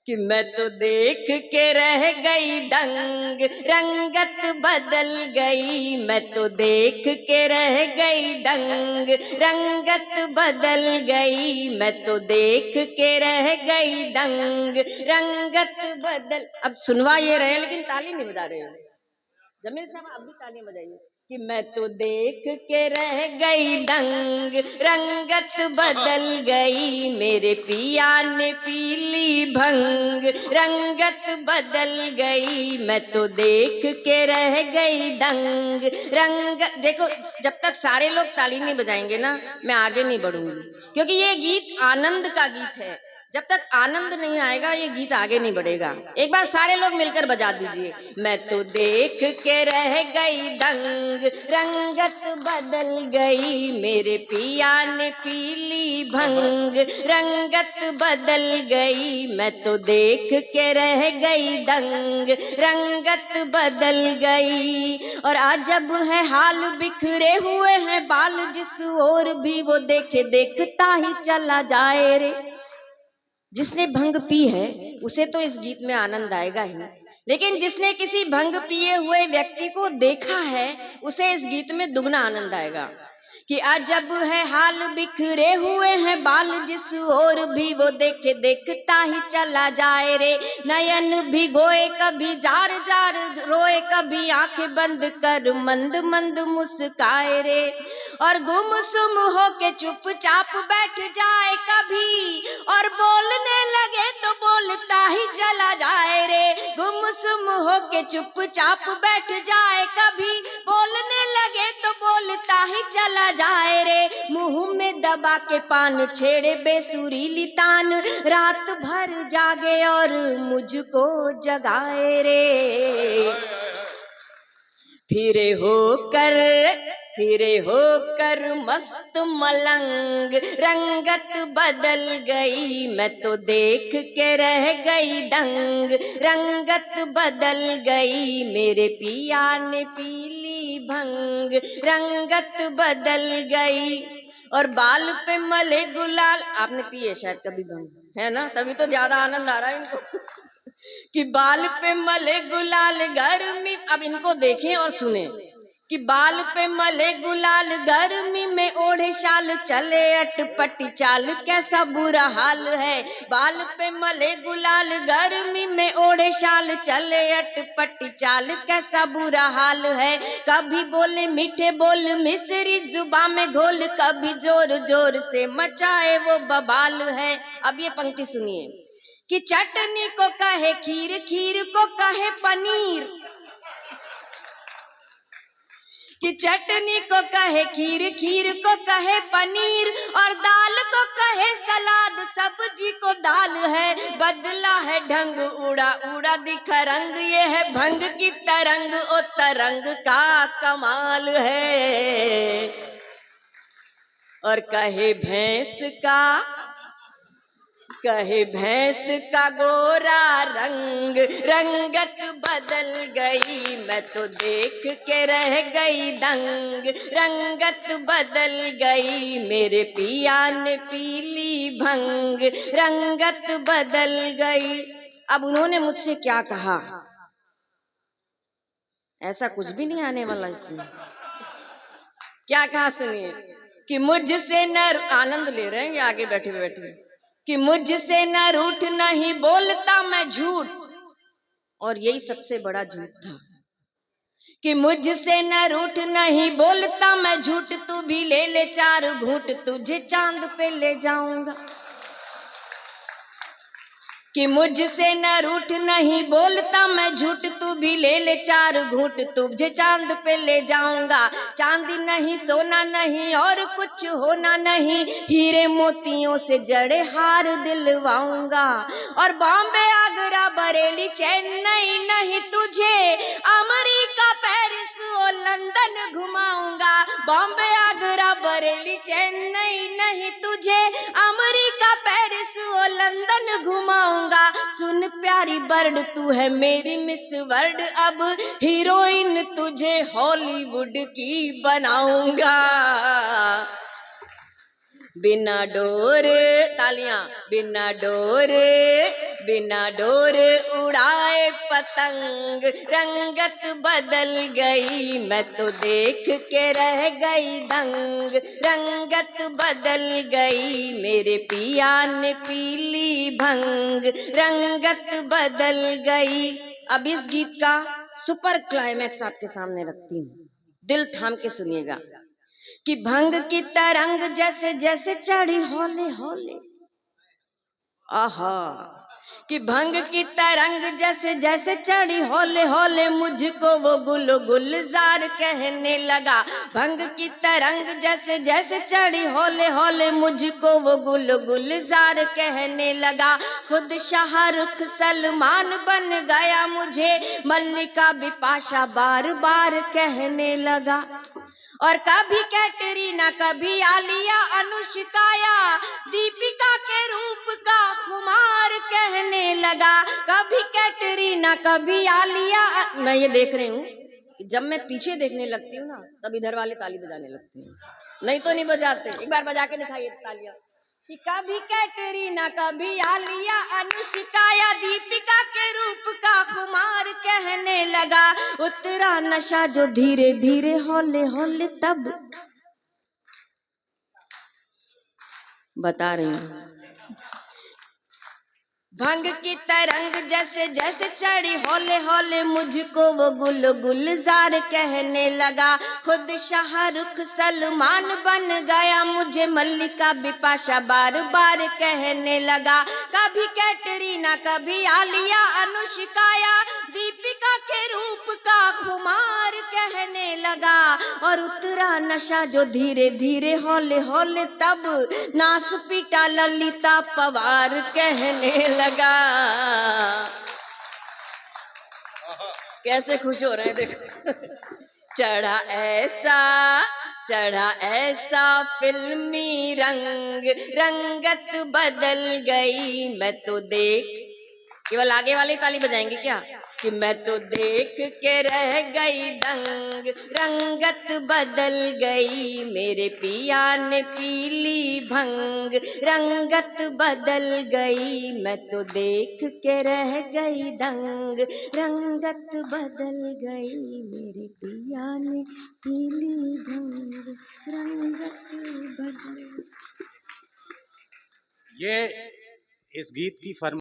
कि मैं तो देख के रह गई दंग, रंगत बदल गई। मैं तो देख के रह गई दंग, रंगत बदल गई। मैं तो देख के रह गई दंग, रंगत बदल। अब सुनवा ये रहे लेकिन ताली नहीं बजा रहे हो। जमील साहब अब भी ताली बजाइए। कि मैं तो देख के रह गई दंग, रंगत बदल गई। मेरे पिया ने पीली भंग, रंगत बदल गई। मैं तो देख के रह गई दंग, रंगत। देखो जब तक सारे लोग ताली नहीं बजाएंगे ना, मैं आगे नहीं बढ़ूंगी, क्योंकि ये गीत आनंद का गीत है। जब तक आनंद नहीं आएगा ये गीत आगे नहीं बढ़ेगा। एक बार सारे लोग मिलकर बजा दीजिए। मैं तो देख के रह गई दंग, रंगत बदल गई। मेरे पिया ने पीली भंग, रंगत बदल गई। मैं तो देख के रह गई दंग, रंगत बदल गई। और अजब है हाल, बिखरे हुए हैं बाल, जिस ओर भी वो देखे देखता ही चला जाए रे। जिसने भंग पी है उसे तो इस गीत में आनंद आएगा ही, लेकिन जिसने किसी भंग पिए हुए व्यक्ति को देखा है उसे इस गीत में दुगना आनंद आएगा। कि अजब है हाल, बिखरे हुए हैं बाल, जिस ओर भी वो देखे देखता ही चला जाए रे। नयन भी गोए कभी जार जार रोए, कभी आंखें बंद कर मंद मंद मुस्काए रे। और गुमसुम हो के चुपचाप बैठ जाए कभी, और बोलने लगे तो बोलता ही चला जाए रे। गुमसुम हो के चुपचाप बैठ जाए कभी, बोलने लगे तो बोलता ही चला जाए रे। मुंह में दबा के पान छेड़े बेसुरीली तान, रात भर जागे और मुझको जगाए रे। फिरे होकर मस्त मलंग, रंगत बदल गई। मैं तो देख के रह गई दंग, रंगत बदल गई। मेरे पिया ने पीली भंग, रंगत बदल गई। और बाल पे मले गुलाल, आपने पिए शायद कभी भंग, है ना, तभी तो ज्यादा आनंद आ रहा है इनको। कि बाल पे मले गुलाल गर्मी, अब इनको देखें और सुने। कि बाल पे मले गुलाल गर्मी में ओढ़े शाल, चले अटपटी चाल कैसा बुरा हाल है। बाल पे मले गुलाल गर्मी में ओढ़े शाल, चले अटपटी चाल कैसा बुरा हाल है। कभी बोले मीठे बोल मिसरी जुबान में घोल, कभी जोर जोर से मचाए वो बवाल है। अब ये पंक्ति सुनिए। कि चटनी को कहे खीर, खीर को कहे पनीर। कि चटनी को कहे खीर, खीर को कहे पनीर। और दाल को कहे सलाद, सब्जी को दाल है। बदला है ढंग, उड़ा उड़ा दिखा रंग, ये है भंग की तरंग, ओ तरंग का कमाल है। और कहे भैंस का गोरा रंग, रंगत बदल गई। मैं तो देख के रह गई दंग, रंगत बदल गई। मेरे पिया ने पीली भंग, रंगत बदल गई। अब उन्होंने मुझसे क्या कहा, ऐसा कुछ भी नहीं आने वाला इसमें। क्या कहा सुनिए। कि मुझसे न, आनंद ले रहे हैं आगे बैठे बैठे। कि मुझसे न रूठ, नहीं बोलता मैं झूठ। और यही सबसे बड़ा झूठ था। कि मुझसे न रूठ, नहीं बोलता मैं झूठ। तू भी ले ले 4 घूंट, तुझे चांद पे ले जाऊंगा। कि मुझसे न रूठ, नहीं बोलता मैं झूठ। तू भी ले ले 4 घूंट, तुझे चांद पे ले जाऊंगा। चांदी नहीं, सोना नहीं, और कुछ होना नहीं, हीरे मोतियों से जड़े हार दिलवाऊंगा। और बॉम्बे आगरा बरेली चेन्नई नहीं, तुझे अमेरिका पेरिस और लंदन घुमाऊंगा। बॉम्बे आगरा बरेली चेन्नई नहीं, तुझे अमेरिका पेरिस और लंदन घुमाऊंगा। सुन प्यारी बर्ड, तू है मेरी मिस वर्ल्ड, अब हीरोइन तुझे हॉलीवुड की बनाऊंगा। बिना डोर, तालियां, बिना डोर उड़ाए पतंग, रंगत बदल गई मैं तो देख के रह गई दंग, रंगत बदल गई मेरे पिया ने पीली भंग, रंगत बदल गई। अब इस गीत का सुपर क्लाइमैक्स आपके सामने रखती हूँ, दिल थाम के सुनिएगा कि भंग की तरंग जैसे जैसे चढ़ी हौले हौले, आहा, कि भंग की तरंग जैसे जैसे चढ़ी हौले हौले, मुझको वो गुलजार कहने लगा। भंग की तरंग जैसे जैसे चढ़ी हौले हौले, मुझको वो गुलजार कहने लगा। खुद शाहरुख सलमान बन गया, मुझे मल्लिका बिपाशा बार बार कहने लगा। और कभी कैटरीना, कभी आलिया, अनुष्काया, दीपिका के रूप का खुमार कहने लगा। कभी कैटरीना, कभी आलिया। मैं ये देख रही हूँ कि जब मैं पीछे देखने लगती हूँ ना, तब इधर वाले ताली बजाने लगते हैं, नहीं तो नहीं बजाते। एक बार बजा के दिखाइए तालियां कि कभी कैटरीना, कभी आलिया, अनुष्का या दीपिका के रूप का खुमार कहने लगा। उतरा नशा जो धीरे धीरे हौले हौले, तब बता रही हूँ। भंग की तरंग जैसे जैसे चढ़ी हौले हौले, मुझको वो गुलजार कहने लगा। खुद शाहरुख सलमान बन गया, मुझे मल्लिका बिपाशा बार बार कहने लगा। कभी कैटरीना, कभी आलिया, अनुष्का या दीपिका के रूप का खुमार कहने लगा। और उतरा नशा जो धीरे धीरे हौले हौले, तब नास पीटा ललिता पवार कहने लगा। कैसे खुश हो रहे हैं देखो। चढ़ा ऐसा फिल्मी रंग, रंगत बदल गई मैं तो देख, केवल आगे वाली ताली बजाएंगे क्या, कि मैं तो देख के रह गई दंग, रंगत बदल गई मेरे पिया ने पीली भंग, रंगत बदल गई मैं तो देख के रह गई दंग, रंगत बदल गई मेरे पिया ने पीली भंग, रंगत बदल। ये इस गीत की फरमाइश